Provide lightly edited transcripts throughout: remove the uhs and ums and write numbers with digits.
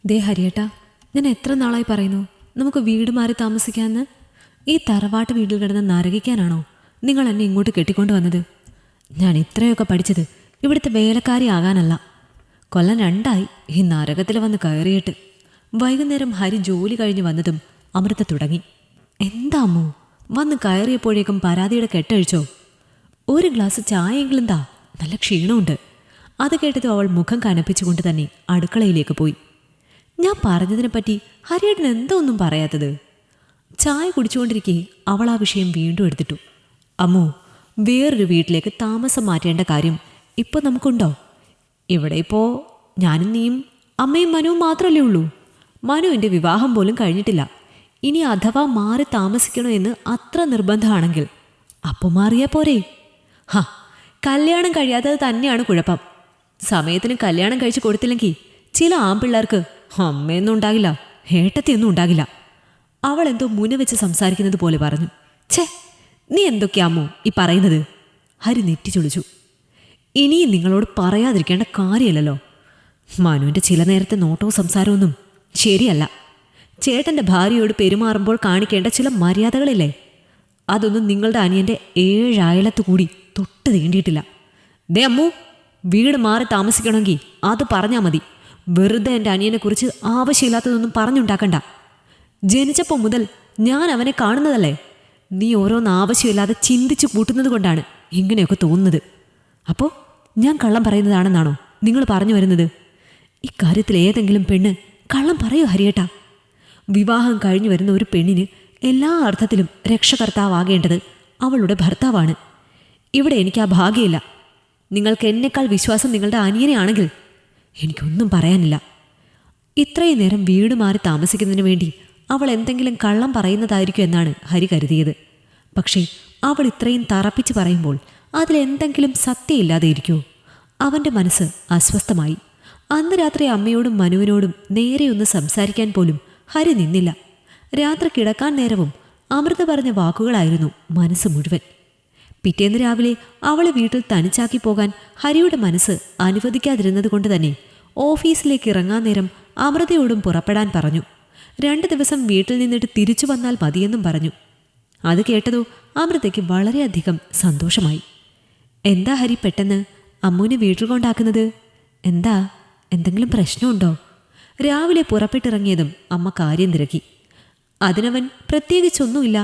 ദേ ഹരിയേട്ടാ, ഞാൻ എത്ര നാളായി പറയുന്നു നമുക്ക് വീട് മാറി താമസിക്കാമെന്ന്. ഈ തറവാട്ട് വീട്ടിൽ കിടന്ന് നരകിക്കാനാണോ നിങ്ങൾ എന്നെ ഇങ്ങോട്ട് കെട്ടിക്കൊണ്ട് വന്നത്? ഞാൻ ഇത്രയൊക്കെ പഠിച്ചത് ഇവിടുത്തെ വേലക്കാരി ആകാനല്ല. കൊല്ലം 2 ഈ നരകത്തിൽ വന്ന് കയറിയിട്ട്. വൈകുന്നേരം ഹരി ജോലി കഴിഞ്ഞ് വന്നതും അമൃത തുടങ്ങി. എന്താ അമ്മു, വന്ന് കയറിയപ്പോഴേക്കും പരാതിയുടെ കെട്ടഴിച്ചോ? ഒരു ഗ്ലാസ് ചായയെങ്കിലും താ, നല്ല ക്ഷീണമുണ്ട്. അത് കേട്ടതും അവൾ മുഖം കനപ്പിച്ചുകൊണ്ട് തന്നെ അടുക്കളയിലേക്ക് പോയി. ഞാൻ പറഞ്ഞതിനെപ്പറ്റി ഹരിയേട്ടൻ എന്തോ ഒന്നും പറയാത്തത്? ചായ കുടിച്ചുകൊണ്ടിരിക്കെ അവൾ ആ വിഷയം വീണ്ടും എടുത്തിട്ടു. അമ്മു, വേറൊരു വീട്ടിലേക്ക് താമസം മാറ്റേണ്ട കാര്യം ഇപ്പോൾ നമുക്കുണ്ടോ? ഇവിടെ ഇപ്പോൾ ഞാനും നീയും അമ്മയും മനുവും മാത്രമല്ലേ ഉള്ളൂ. മനുവിൻ്റെ വിവാഹം പോലും കഴിഞ്ഞിട്ടില്ല. ഇനി അഥവാ മാറി താമസിക്കണോ എന്ന് അത്ര നിർബന്ധമാണെങ്കിൽ അപ്പോൾ മാറിയാൽ പോരെ? കല്യാണം കഴിയാത്തത് തന്നെയാണ് കുഴപ്പം. സമയത്തിന് കല്യാണം കഴിച്ച് കൊടുത്തില്ലെങ്കിൽ ചില ആൺപിള്ളേർക്ക് അമ്മയൊന്നും ഉണ്ടാകില്ല, ഏട്ടത്തിയൊന്നും ഉണ്ടാകില്ല. അവൾ എന്തോ മുന വെച്ച് സംസാരിക്കുന്നത് പോലെ പറഞ്ഞു. ഛേ, നീ എന്തൊക്കെയാമോ ഈ പറയുന്നത്? ഹരി നെറ്റി ചൊളിച്ചു. ഇനിയും നിങ്ങളോട് പറയാതിരിക്കേണ്ട കാര്യമല്ലല്ലോ. മനുവിൻ്റെ ചില നേരത്തെ നോട്ടവും സംസാരമൊന്നും ശരിയല്ല. ചേട്ടൻ്റെ ഭാര്യയോട് പെരുമാറുമ്പോൾ കാണിക്കേണ്ട ചില മര്യാദകളില്ലേ, അതൊന്നും നിങ്ങളുടെ അനിയൻ്റെ 7 അയലത്ത് കൂടി തൊട്ട് തീണ്ടിയിട്ടില്ല. ദേ അമ്മു, വീട് മാറി താമസിക്കണമെങ്കിൽ അത് പറഞ്ഞാൽ മതി. വെറുതെ എൻ്റെ അനിയനെക്കുറിച്ച് ആവശ്യമില്ലാത്തതൊന്നും പറഞ്ഞുണ്ടാക്കണ്ട. ജനിച്ചപ്പോൾ മുതൽ ഞാൻ അവനെ കാണുന്നതല്ലേ. നീ ഓരോന്ന് ആവശ്യമില്ലാതെ ചിന്തിച്ചു കൂട്ടുന്നത് കൊണ്ടാണ് ഇങ്ങനെയൊക്കെ തോന്നുന്നത്. അപ്പോൾ ഞാൻ കള്ളം പറയുന്നതാണെന്നാണോ നിങ്ങൾ പറഞ്ഞു വരുന്നത്? ഇക്കാര്യത്തിൽ ഏതെങ്കിലും പെണ്ണ് കള്ളം പറയൂ ഹരിയേട്ടാ? വിവാഹം കഴിഞ്ഞു വരുന്ന ഒരു പെണ്ണിന് എല്ലാ അർത്ഥത്തിലും രക്ഷകർത്താവാകേണ്ടത് അവളുടെ ഭർത്താവാണ്. ഇവിടെ എനിക്ക് ആ ഭാഗ്യമില്ല. നിങ്ങൾക്ക് എന്നെക്കാൾ വിശ്വാസം നിങ്ങളുടെ അനിയനെയാണെങ്കിൽ എനിക്കൊന്നും പറയാനില്ല. ഇത്രയും നേരം വീട് മാറി താമസിക്കുന്നതിന് വേണ്ടി അവൾ എന്തെങ്കിലും കള്ളം പറയുന്നതായിരിക്കും എന്നാണ് ഹരി കരുതിയത്. പക്ഷേ അവൾ ഇത്രയും തറപ്പിച്ച് പറയുമ്പോൾ അതിലെന്തെങ്കിലും സത്യമില്ലാതെ ഇരിക്കുമോ? അവൻ്റെ മനസ്സ് അസ്വസ്ഥമായി. അന്ന് രാത്രി അമ്മയോടും മനുവിനോടും നേരെയൊന്ന് സംസാരിക്കാൻ പോലും ഹരി നിന്നില്ല. രാത്രി കിടക്കാൻ നേരവും അമൃത പറഞ്ഞ വാക്കുകളായിരുന്നു മനസ്സ് മുഴുവൻ. പിറ്റേന്ന് രാവിലെ അവളെ വീട്ടിൽ തനിച്ചാക്കി പോകാൻ ഹരിയുടെ മനസ്സ് അനുവദിക്കാതിരുന്നത് കൊണ്ട് തന്നെ ഓഫീസിലേക്ക് ഇറങ്ങാൻ നേരം അമൃതയോടും പുറപ്പെടാൻ പറഞ്ഞു. 2 ദിവസം വീട്ടിൽ നിന്നിട്ട് തിരിച്ചു വന്നാൽ മതിയെന്നും പറഞ്ഞു. അത് കേട്ടതോ അമൃതയ്ക്ക് വളരെയധികം സന്തോഷമായി. എന്താ ഹരി പെട്ടെന്ന് അമ്മുവിനെ വീട്ടിൽ കൊണ്ടാക്കുന്നത്? എന്താ, എന്തെങ്കിലും പ്രശ്നമുണ്ടോ? രാവിലെ പുറപ്പെട്ടിറങ്ങിയതും അമ്മ കാര്യം തിരക്കി. അതിനവൻ പ്രത്യേകിച്ചൊന്നുമില്ല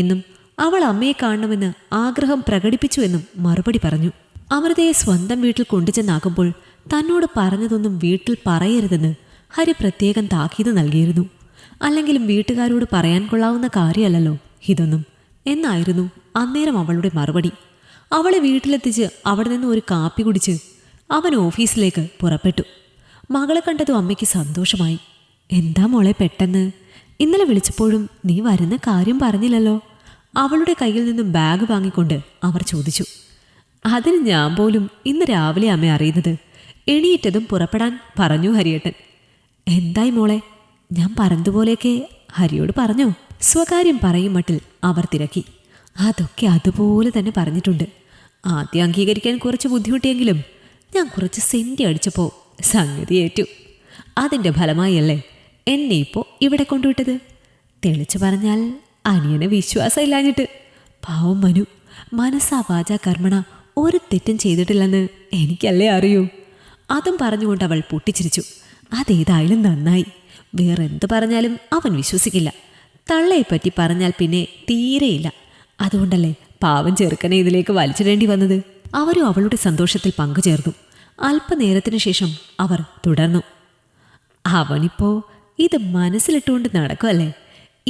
എന്നും അവൾ അമ്മയെ കാണണമെന്ന് ആഗ്രഹം പ്രകടിപ്പിച്ചുവെന്നും മറുപടി പറഞ്ഞു. അമൃതയെ സ്വന്തം വീട്ടിൽ കൊണ്ടുചെന്നാക്കുമ്പോൾ തന്നോട് പറഞ്ഞതൊന്നും വീട്ടിൽ പറയരുതെന്ന് ഹരി പ്രത്യേകം താക്കീത് നൽകിയിരുന്നു. അല്ലെങ്കിലും വീട്ടുകാരോട് പറയാൻ കൊള്ളാവുന്ന കാര്യമല്ലല്ലോ ഇതൊന്നും എന്നായിരുന്നു അന്നേരം അവളുടെ മറുപടി. അവളെ വീട്ടിലെത്തിച്ച് അവിടെ നിന്ന് ഒരു കാപ്പി കുടിച്ച് അവൻ ഓഫീസിലേക്ക് പുറപ്പെട്ടു. മകളെ കണ്ടതും അമ്മയ്ക്ക് സന്തോഷമായി. എന്താ മോളെ പെട്ടെന്ന്? ഇന്നലെ വിളിച്ചപ്പോഴും നീ വരുന്ന കാര്യം പറഞ്ഞില്ലല്ലോ. അവളുടെ കയ്യിൽ നിന്നും ബാഗ് വാങ്ങിക്കൊണ്ട് അവർ ചോദിച്ചു. അതിന് ഞാൻ പോലും ഇന്ന് രാവിലെ അമ്മ അറിയുന്നത്. എണീറ്റതും പുറപ്പെടാൻ പറഞ്ഞു ഹരിയേട്ടൻ. എന്തായി മോളെ? ഞാൻ പറഞ്ഞതുപോലെയൊക്കെ ഹരിയോട് പറഞ്ഞോ? സ്വകാര്യം പറയും മട്ടിൽ അവർ തിരക്കി. അതൊക്കെ അതുപോലെ തന്നെ പറഞ്ഞിട്ടുണ്ട്. ആദ്യം അംഗീകരിക്കാൻ കുറച്ച് ബുദ്ധിമുട്ടിയെങ്കിലും ഞാൻ കുറച്ച് സെൻറ്റി അടിച്ചപ്പോൾ സംഗതി ഏറ്റു. അതിൻ്റെ ഫലമായല്ലേ എന്നെ ഇപ്പോൾ ഇവിടെ കൊണ്ടുവിട്ടത്. തെളിച്ചു പറഞ്ഞാൽ അനിയനെ വിശ്വാസമില്ലാഞ്ഞിട്ട്. പാവം മനു, മനസ്സാ വാചാ കർമ്മണ ഒരു തെറ്റും ചെയ്തിട്ടില്ലെന്ന് എനിക്കല്ലേ അറിയൂ. അതും പറഞ്ഞുകൊണ്ട് അവൾ പൊട്ടിച്ചിരിച്ചു. അതേതായാലും നന്നായി. വേറെന്ത് പറഞ്ഞാലും അവൻ വിശ്വസിക്കില്ല. തള്ളയെപ്പറ്റി പറഞ്ഞാൽ പിന്നെ തീരെയില്ല. അതുകൊണ്ടല്ലേ പാവം ചെറുക്കനെ ഇതിലേക്ക് വലിച്ചിടേണ്ടി വന്നത്. അവരും അവളുടെ സന്തോഷത്തിൽ പങ്കുചേർന്നു. അല്പനേരത്തിനു ശേഷം അവർ തുടർന്നു. അവനിപ്പോൾ ഇത് മനസ്സിലിട്ടുകൊണ്ട് നടക്കുമല്ലേ.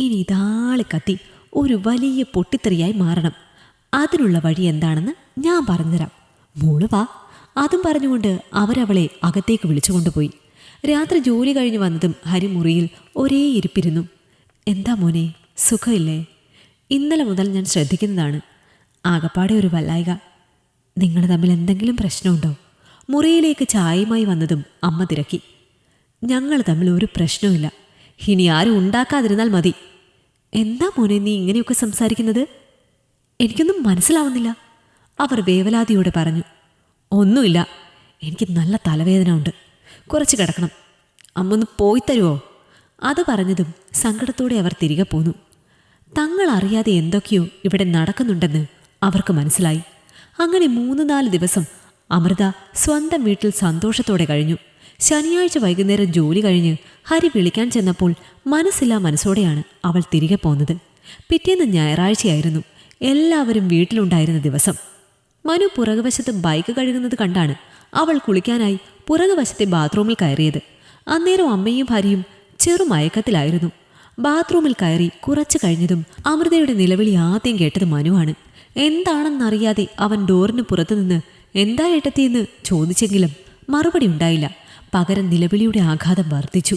ഇനി ഇതാളെ കത്തി ഒരു വലിയ പൊട്ടിത്തെറിയായി മാറണം. അതിനുള്ള വഴി എന്താണെന്ന് ഞാൻ പറഞ്ഞുതരാം. മോള് വാ. അതും പറഞ്ഞുകൊണ്ട് അവരവളെ അകത്തേക്ക് വിളിച്ചുകൊണ്ടുപോയി. രാത്രി ജോലി കഴിഞ്ഞ് വന്നതും ഹരി മുറിയിൽ ഒരേ ഇരിപ്പിരുന്നു. എന്താ മോനെ, സുഖമില്ലേ? ഇന്നലെ മുതൽ ഞാൻ ശ്രദ്ധിക്കുന്നതാണ്. ആകപ്പാടെ ഒരു വല്ലായിക. നിങ്ങൾ തമ്മിൽ എന്തെങ്കിലും പ്രശ്നമുണ്ടോ? മുറിയിലേക്ക് ചായയുമായി വന്നതും അമ്മ തിരക്കി. ഞങ്ങൾ തമ്മിൽ ഒരു പ്രശ്നവുമില്ല. ഇനി ആരും ഉണ്ടാക്കാതിരുന്നാൽ മതി. എന്താ മോനെ നീ ഇങ്ങനെയൊക്കെ സംസാരിക്കുന്നത്? എനിക്കൊന്നും മനസ്സിലാവുന്നില്ല, അവർ വേവലാതിയോടെ പറഞ്ഞു. ഒന്നുമില്ല, എനിക്ക് നല്ല തലവേദന ഉണ്ട്. കുറച്ച് കിടക്കണം. അമ്മ ഒന്ന് പോയി തരുമോ? അത് പറഞ്ഞതും സങ്കടത്തോടെ അവർ തിരികെ പോന്നു. തങ്ങൾ അറിയാതെ എന്തൊക്കെയോ ഇവിടെ നടക്കുന്നുണ്ടെന്ന് അവർക്ക് മനസ്സിലായി. അങ്ങനെ 3-4 ദിവസം അമൃത സ്വന്തം വീട്ടിൽ സന്തോഷത്തോടെ കഴിഞ്ഞു. ശനിയാഴ്ച വൈകുന്നേരം ജോലി കഴിഞ്ഞ് ഹരി വിളിക്കാൻ ചെന്നപ്പോൾ മനസ്സില്ലാ മനസ്സോടെയാണ് അവൾ തിരികെ പോന്നത്. പിറ്റേന്ന് ഞായറാഴ്ചയായിരുന്നു. എല്ലാവരും വീട്ടിലുണ്ടായിരുന്ന ദിവസം. മനു പുറകുവശത്ത് ബൈക്ക് കഴുകുന്നത് കണ്ടാണ് അവൾ കുളിക്കാനായി പുറകുവശത്തെ ബാത്റൂമിൽ കയറിയത്. അന്നേരം അമ്മയും ഹരിയും ചെറുമയക്കത്തിലായിരുന്നു. ബാത്റൂമിൽ കയറി കുറച്ചു കഴിഞ്ഞതും അമൃതയുടെ നിലവിളി ആദ്യം കേട്ടത് മനുവാണ്. എന്താണെന്നറിയാതെ അവൻ ഡോറിന് പുറത്തുനിന്ന് എന്താ ഏട്ടത്തിയെന്ന് ചോദിച്ചെങ്കിലും മറുപടി ഉണ്ടായില്ല. പകരം നിലവിളിയുടെ ആഘാതം വർദ്ധിച്ചു.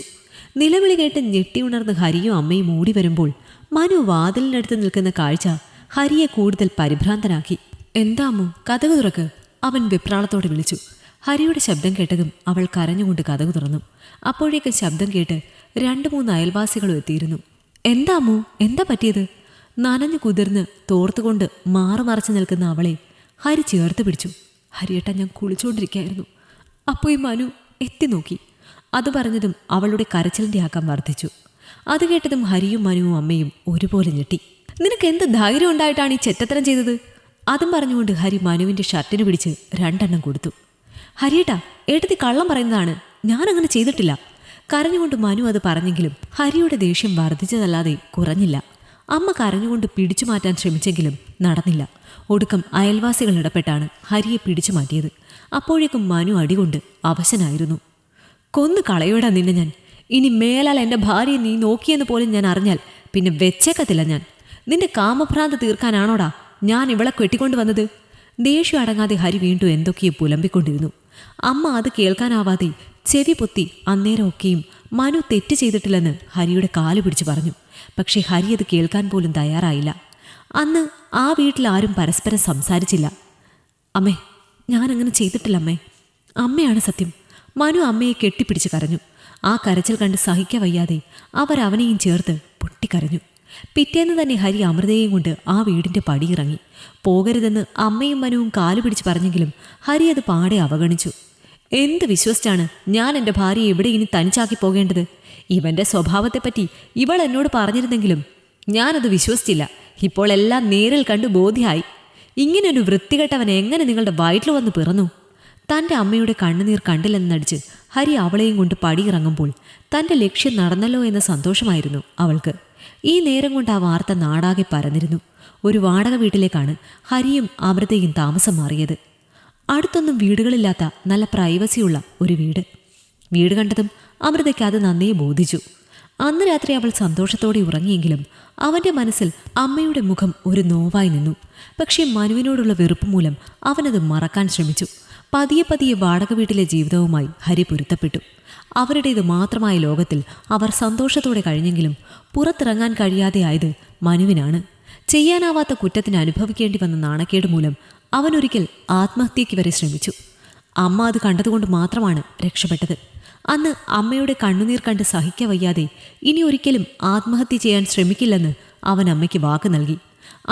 നിലവിളി കേട്ട് ഞെട്ടിയുണർന്ന് ഹരിയും അമ്മയും ഓടി വരുമ്പോൾ മനു വാതിലിനടുത്ത് നിൽക്കുന്ന കാഴ്ച ഹരിയെ കൂടുതൽ പരിഭ്രാന്തനാക്കി. എന്താമോ, കതക് തുറക്ക്, അവൻ വെപ്രാളത്തോടെ വിളിച്ചു. ഹരിയുടെ ശബ്ദം കേട്ടതും അവൾ കരഞ്ഞുകൊണ്ട് കതക് തുറന്നു. അപ്പോഴേക്കും ശബ്ദം കേട്ട് 2-3 അയൽവാസികളും എത്തിയിരുന്നു. എന്താമോ, എന്താ പറ്റിയത്? നനഞ്ഞു കുതിർന്ന് തോർത്തുകൊണ്ട് മാറുമറച്ചു നിൽക്കുന്ന അവളെ ഹരി ചേർത്ത് പിടിച്ചു. ഹരിയേട്ട, ഞാൻ കുളിച്ചുകൊണ്ടിരിക്കുകയായിരുന്നു. അപ്പോൾ ഈ മനു എത്തി നോക്കി. അത് പറഞ്ഞതും അവളുടെ കരച്ചിലിൻ്റെ ആക്കം വർദ്ധിച്ചു. അത് കേട്ടതും ഹരിയും മനുവും അമ്മയും ഒരുപോലെ ഞെട്ടി. നിനക്ക് എന്ത് ധൈര്യം ഉണ്ടായിട്ടാണ് ഈ ചെറ്റത്തരം ചെയ്തത്? അതും പറഞ്ഞുകൊണ്ട് ഹരി മനുവിൻ്റെ ഷർട്ടിന് പിടിച്ച് 2 എണ്ണം കൊടുത്തു. ഹരിയേട്ടാ, ഏട്ടത്തി കള്ളം പറയുന്നതാണ്, ഞാനങ്ങനെ ചെയ്തിട്ടില്ല. കരഞ്ഞുകൊണ്ട് മനു അത് പറഞ്ഞെങ്കിലും ഹരിയുടെ ദേഷ്യം വർദ്ധിച്ചതല്ലാതെ കുറഞ്ഞില്ല. അമ്മ കരഞ്ഞുകൊണ്ട് പിടിച്ചു മാറ്റാൻ ശ്രമിച്ചെങ്കിലും നടന്നില്ല. ഒടുക്കം അയൽവാസികൾ ഇടപെട്ടാണ് ഹരിയെ പിടിച്ചു മാറ്റിയത്. അപ്പോഴേക്കും മനു അടികൊണ്ട് അവശനായിരുന്നു. കൊന്നു കളയോടാ നിന്നെ ഞാൻ. ഇനി മേലാൽ എൻ്റെ ഭാര്യയെ നീ നോക്കിയെന്ന് പോലും ഞാൻ അറിഞ്ഞാൽ പിന്നെ വെച്ചേക്കത്തില്ല ഞാൻ. നിന്റെ കാമഭ്രാന്ത് തീർക്കാനാണോടാ ഞാൻ ഇവളെ കെട്ടിക്കൊണ്ടു വന്നത്? ദേഷ്യം അടങ്ങാതെ ഹരി വീണ്ടും എന്തൊക്കെയോ പുലമ്പിക്കൊണ്ടിരുന്നു. അമ്മ അത് കേൾക്കാനാവാതെ ചെവി പൊത്തി അന്നേരമൊക്കെയും മനു തെറ്റ് ചെയ്തിട്ടില്ലെന്ന് ഹരിയുടെ കാല് പിടിച്ചു പറഞ്ഞു. പക്ഷേ ഹരി അത് കേൾക്കാൻ പോലും തയ്യാറായില്ല. അന്ന് ആ വീട്ടിൽ ആരും പരസ്പരം സംസാരിച്ചില്ല. അമ്മേ, ഞാനങ്ങനെ ചെയ്തിട്ടില്ല അമ്മേ. അമ്മയാണ് സത്യം. മനു അമ്മയെ കെട്ടിപ്പിടിച്ച് കരഞ്ഞു. ആ കരച്ചിൽ കണ്ട് സഹിക്കവയ്യാതെ അവരവനെയും ചേർത്ത് പൊട്ടിക്കരഞ്ഞു. പിറ്റേന്ന് തന്നെ ഹരി അമൃതയെയും കൊണ്ട് ആ വീടിൻ്റെ പടിയിറങ്ങി. പോകരുതെന്ന് അമ്മയും മനുവും കാലു പിടിച്ച് പറഞ്ഞെങ്കിലും ഹരി അത് പാടെ അവഗണിച്ചു. എന്ത് വിശ്വസിച്ചാണ് ഞാൻ എൻ്റെ ഭാര്യയെ ഇവിടെ ഇനി തനിച്ചാക്കി പോകേണ്ടത്? ഇവൻ്റെ സ്വഭാവത്തെപ്പറ്റി ഇവൾ എന്നോട് പറഞ്ഞിരുന്നെങ്കിലും ഞാനത് വിശ്വസിച്ചില്ല. ഇപ്പോൾ എല്ലാം നേരിൽ കണ്ട് ബോധ്യമായി. ഇങ്ങനൊരു വൃത്തികെട്ടവൻ എങ്ങനെ നിങ്ങളുടെ വയറ്റിൽ വന്ന് പിറന്നു? തൻ്റെ അമ്മയുടെ കണ്ണുനീർ കണ്ടില്ലെന്ന് നടിച്ച് ഹരി അവളെയും കൊണ്ട് പടിയിറങ്ങുമ്പോൾ തൻ്റെ ലക്ഷ്യം നടന്നല്ലോ എന്ന സന്തോഷമായിരുന്നു അവൾക്ക്. ഈ നേരം കൊണ്ട് ആ വാർത്ത നാടാകെ പരന്നിരുന്നു. ഒരു വാടക വീട്ടിലേക്കാണ് ഹരിയും അമൃതയും താമസം മാറിയത്. അടുത്തൊന്നും വീടുകളില്ലാത്ത നല്ല പ്രൈവസിയുള്ള ഒരു വീട്. വീട് കണ്ടതും അമൃതയ്ക്ക് അത് നന്നേ ബോധിച്ചു. അന്ന് രാത്രി അവൾ സന്തോഷത്തോടെ ഉറങ്ങിയെങ്കിലും അവൻ്റെ മനസ്സിൽ അമ്മയുടെ മുഖം ഒരു നോവായി നിന്നു. പക്ഷേ മനുവിനോടുള്ള വെറുപ്പ് മൂലം അവനത് മറക്കാൻ ശ്രമിച്ചു. പതിയെ പതിയെ വാടക വീട്ടിലെ ജീവിതവുമായി ഹരി പൊരുത്തപ്പെട്ടു. അവരുടേത് മാത്രമായ ലോകത്തിൽ അവർ സന്തോഷത്തോടെ കഴിഞ്ഞെങ്കിലും പുറത്തിറങ്ങാൻ കഴിയാതെ ആയത് മനുവിനാണ്. ചെയ്യാനാവാത്ത കുറ്റത്തിന് അനുഭവിക്കേണ്ടി വന്ന നാണക്കേട് മൂലം അവനൊരിക്കൽ ആത്മഹത്യയ്ക്ക് വരെ ശ്രമിച്ചു. അമ്മ അത് കണ്ടതുകൊണ്ട് മാത്രമാണ് രക്ഷപ്പെട്ടത്. അന്ന് അമ്മയുടെ കണ്ണുനീർ കണ്ട് സഹിക്കവയ്യാതെ ഇനി ഒരിക്കലും ആത്മഹത്യ ചെയ്യാൻ ശ്രമിക്കില്ലെന്ന് അവൻ അമ്മയ്ക്ക് വാക്ക് നൽകി.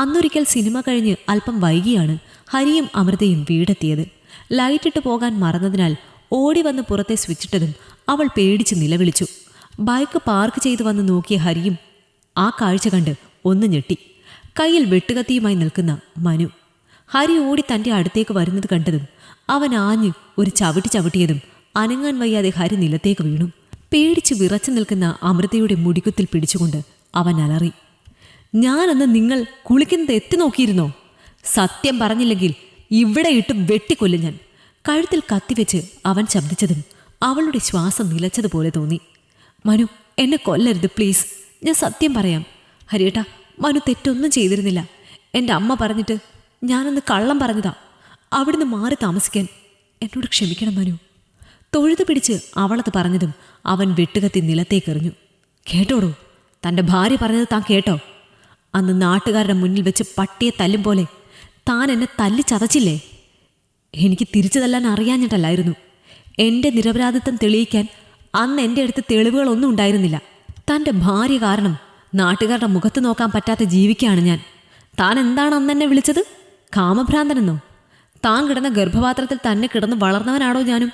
അന്നൊരിക്കൽ സിനിമ കഴിഞ്ഞ് അല്പം വൈകിയാണ് ഹരിയും അമൃതയും വീടെത്തിയത്. ലൈറ്റിട്ട് പോകാൻ മറന്നതിനാൽ ഓടി വന്ന് പുറത്തെ സ്വിച്ചിട്ടതും അവൾ പേടിച്ച് നിലവിളിച്ചു. ബൈക്ക് പാർക്ക് ചെയ്തു വന്ന് നോക്കിയ ഹരിയും ആ കാഴ്ച കണ്ട് ഒന്ന് ഞെട്ടി. കയ്യിൽ വെട്ടുകത്തിയുമായി നിൽക്കുന്ന മനു. ഹരി ഓടി തൻ്റെ അടുത്തേക്ക് വരുന്നത് കണ്ടതും അവൻ ആഞ്ഞ് ഒരു ചവിട്ടി ചവിട്ടിയതും അനങ്ങാൻ വയ്യാതെ ഹരി നിലത്തേക്ക് വീണു. പേടിച്ച് വിറച്ചു നിൽക്കുന്ന അമൃതയുടെ മുടിക്കുത്തിൽ പിടിച്ചുകൊണ്ട് അവൻ അലറി. ഞാനന്ന് നിങ്ങൾ കുളിക്കുന്നത് എത്തി നോക്കിയിരുന്നോ? സത്യം പറഞ്ഞില്ലെങ്കിൽ ഇവിടെ ഇട്ട് വെട്ടിക്കൊല്ലും ഞാൻ. കഴുത്തിൽ കത്തിവെച്ച് അവൻ ശബ്ദിച്ചതും അവളുടെ ശ്വാസം നിലച്ചതുപോലെ തോന്നി. മനു, എന്നെ കൊല്ലരുത് പ്ലീസ്, ഞാൻ സത്യം പറയാം. ഹരിയേട്ടാ, മനു തെറ്റൊന്നും ചെയ്തിരുന്നില്ല. എൻ്റെ അമ്മ പറഞ്ഞിട്ട് ഞാനന്ന് കള്ളം പറഞ്ഞതാ. അവിടുന്ന് മാറി താമസിക്കാൻ എന്നോട് ക്ഷമിക്കണം മനു. തൊഴുതു പിടിച്ച് അവളത് പറഞ്ഞതും അവൻ വെട്ടുകത്തി നിലത്തേക്കെറിഞ്ഞു. കേട്ടോടോ, തൻ്റെ ഭാര്യ പറഞ്ഞത് താൻ കേട്ടോ? അന്ന് നാട്ടുകാരുടെ മുന്നിൽ വെച്ച് പട്ടിയെ തല്ലും പോലെ താൻ എന്നെ തല്ലി ചതച്ചില്ലേ? എനിക്ക് തിരിച്ചു തല്ലാൻ അറിയാഞ്ഞിട്ടല്ലായിരുന്നു. എൻ്റെ നിരപരാധിത്വം തെളിയിക്കാൻ അന്ന് എൻ്റെ അടുത്ത് തെളിവുകളൊന്നും ഉണ്ടായിരുന്നില്ല. തൻ്റെ ഭാര്യ കാരണം നാട്ടുകാരുടെ മുഖത്ത് നോക്കാൻ പറ്റാത്ത ജീവിക്കാണ് ഞാൻ. താൻ എന്താണ് അന്ന് എന്നെ വിളിച്ചത്? കാമഭ്രാന്തനെന്നോ? താൻ കിടന്ന ഗർഭപാത്രത്തിൽ തന്നെ കിടന്ന് വളർന്നവനാണോ ഞാനും?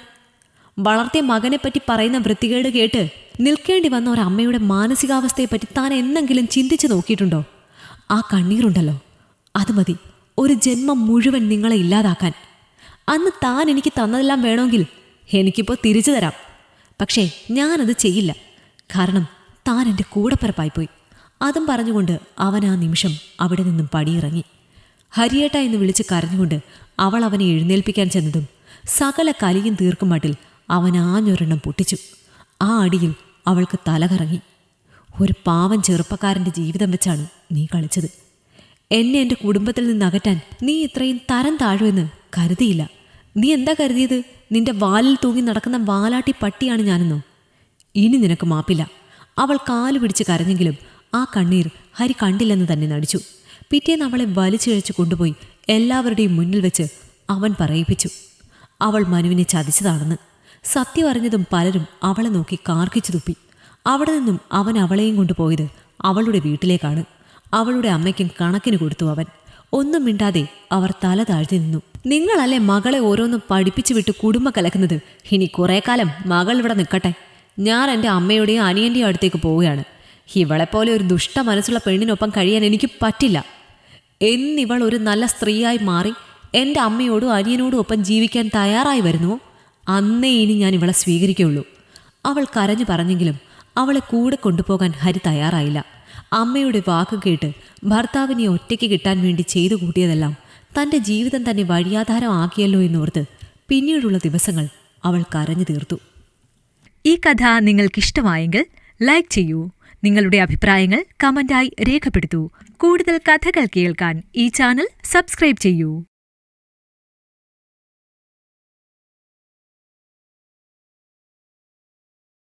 വളർത്തിയ മകനെപ്പറ്റി പറയുന്ന വൃത്തികേട് കേട്ട് നിൽക്കേണ്ടി വന്ന ഒരമ്മയുടെ മാനസികാവസ്ഥയെപ്പറ്റി താൻ എന്നെങ്കിലും ചിന്തിച്ചു നോക്കിയിട്ടുണ്ടോ? ആ കണ്ണീരുണ്ടല്ലോ, അത് മതി ഒരു ജന്മം മുഴുവൻ നിങ്ങളെ ഇല്ലാതാക്കാൻ. അന്ന് താൻ എനിക്ക് തന്നതെല്ലാം വേണമെങ്കിൽ എനിക്കിപ്പോൾ തിരിച്ചു തരാം. പക്ഷേ ഞാനത് ചെയ്യില്ല. കാരണം താൻ എൻ്റെ കൂടപ്പിറപ്പായിപ്പോയി. അതും പറഞ്ഞുകൊണ്ട് അവൻ ആ നിമിഷം അവിടെ നിന്നും പടിയിറങ്ങി. ഹരിയേട്ട എന്ന് വിളിച്ച് കരഞ്ഞുകൊണ്ട് അവൾ അവനെ എഴുന്നേൽപ്പിക്കാൻ ചെന്നതും സകല കലിയും തീർക്കും മട്ടിൽ അവൻ ആഞ്ഞൊരെണ്ണം പൊട്ടിച്ചു. ആ അടിയിൽ അവൾക്ക് തലകറങ്ങി. ഒരു പാവം ചെറുപ്പക്കാരൻ്റെ ജീവിതം വെച്ചാണ് നീ കളിച്ചത്. എന്നെ എൻ്റെ കുടുംബത്തിൽ നിന്ന് അകറ്റാൻ നീ ഇത്രയും തരം താഴുമെന്ന് കരുതിയില്ല. നീ എന്താ കരുതിയത്? നിന്റെ വാലിൽ തൂങ്ങി നടക്കുന്ന വാലാട്ടി പട്ടിയാണ് ഞാനെന്നോ? ഇനി നിനക്ക് മാപ്പില്ല. അവൾ കാലു പിടിച്ച് കരഞ്ഞെങ്കിലും ആ കണ്ണീർ ഹരി കണ്ടില്ലെന്ന് തന്നെ നടിച്ചു. പിറ്റേന്ന് അവളെ വലിച്ചിഴച്ചു കൊണ്ടുപോയി എല്ലാവരുടെയും മുന്നിൽ വെച്ച് അവൻ പറയിപ്പിച്ചു അവൾ മനുവിനെ ചതിച്ചതാണെന്ന്. സത്യം അറിഞ്ഞതും പലരും അവളെ നോക്കി കാർക്കിച്ചു തുപ്പി. അവിടെ നിന്നും അവൻ അവളെയും കൊണ്ടുപോയത് അവളുടെ വീട്ടിലേക്കാണ്. അവളുടെ അമ്മയ്ക്കും കണക്കിന് കൊടുത്തു അവൻ. ഒന്നും മിണ്ടാതെ അവർ തല താഴ്ത്തി നിന്നു. നിങ്ങളല്ലേ മകളെ ഓരോന്നും പഠിപ്പിച്ചു വിട്ട് കുടുംബം കലക്കുന്നത്. ഇനി കുറേ കാലം മകൾ ഇവിടെ നിൽക്കട്ടെ. ഞാൻ എൻ്റെ അമ്മയുടെയും അനിയൻ്റെയും അടുത്തേക്ക് പോവുകയാണ്. ഇവളെപ്പോലെ ഒരു ദുഷ്ട മനസ്സുള്ള പെണ്ണിനൊപ്പം കഴിയാൻ എനിക്ക് പറ്റില്ല. എന്നിവൾ ഒരു നല്ല സ്ത്രീയായി മാറി എൻ്റെ അമ്മയോടും അനിയനോടും ഒപ്പം ജീവിക്കാൻ തയ്യാറായി വരുന്നുവോ അന്നേ ഇനി ഞാൻ ഇവളെ സ്വീകരിക്കുകയുള്ളൂ. അവൾ കരഞ്ഞു പറഞ്ഞെങ്കിലും അവളെ കൂടെ കൊണ്ടുപോകാൻ ഹരി തയ്യാറായില്ല. അമ്മയുടെ വാക്ക് കേട്ട് ഭർത്താവിനെ ഒറ്റയ്ക്ക് കിട്ടാൻ വേണ്ടി ചെയ്തു കൂട്ടിയതെല്ലാം തൻ്റെ ജീവിതം തന്നെ വഴിയാധാരമാക്കിയല്ലോ എന്നോർത്ത് പിന്നീടുള്ള ദിവസങ്ങൾ അവൾ കരഞ്ഞു തീർത്തു. ഈ കഥ നിങ്ങൾക്കിഷ്ടമായെങ്കിൽ ലൈക്ക് ചെയ്യൂ. നിങ്ങളുടെ അഭിപ്രായങ്ങൾ കമന്റായി രേഖപ്പെടുത്തൂ. കൂടുതൽ കഥകൾ കേൾക്കാൻ ഈ ചാനൽ സബ്സ്ക്രൈബ് ചെയ്യൂ.